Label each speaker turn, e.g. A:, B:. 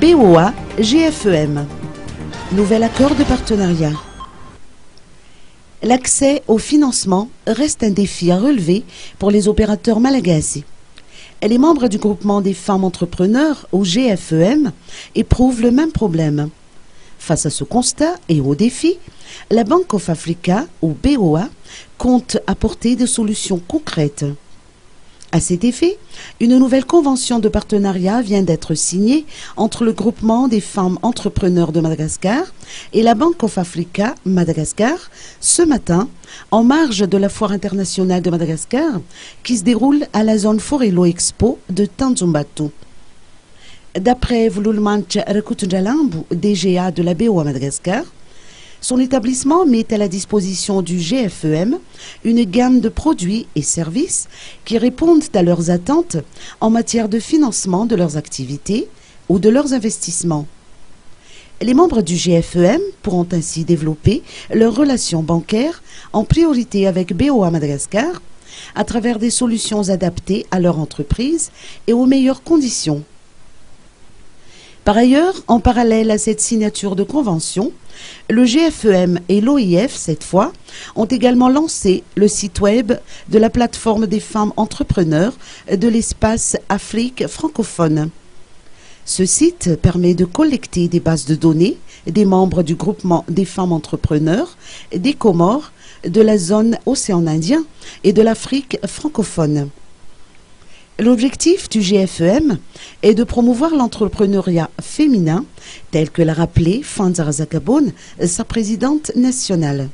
A: BOA GFEM. Nouvel accord de partenariat. L'accès au financement reste un défi à relever pour les opérateurs malagasy. Les membres du groupement des femmes entrepreneurs, au GFEM, éprouvent le même problème. Face à ce constat et aux défis, la Bank of Africa, ou BOA, compte apporter des solutions concrètes. À cet effet, une nouvelle convention de partenariat vient d'être signée entre le groupement des femmes entrepreneurs de Madagascar et la Bank of Africa Madagascar ce matin, en marge de la foire internationale de Madagascar qui se déroule à la zone Forelo Expo de Tanzumbato. D'après Vululmanch Rekutunjalambu, DGA de la BOA Madagascar, son établissement met à la disposition du GFEM une gamme de produits et services qui répondent à leurs attentes en matière de financement de leurs activités ou de leurs investissements. Les membres du GFEM pourront ainsi développer leurs relations bancaires en priorité avec BOA Madagascar à travers des solutions adaptées à leur entreprise et aux meilleures conditions. Par ailleurs, en parallèle à cette signature de convention, le GFEM et l'OIF, cette fois, ont également lancé le site web de la plateforme des femmes entrepreneurs de l'espace Afrique francophone. Ce site permet de collecter des bases de données des membres du groupement des femmes entrepreneurs des Comores, de la zone Océan Indien et de l'Afrique francophone. L'objectif du GFEM est de promouvoir l'entrepreneuriat féminin, tel que l'a rappelé Fanzara Zakabone, sa présidente nationale.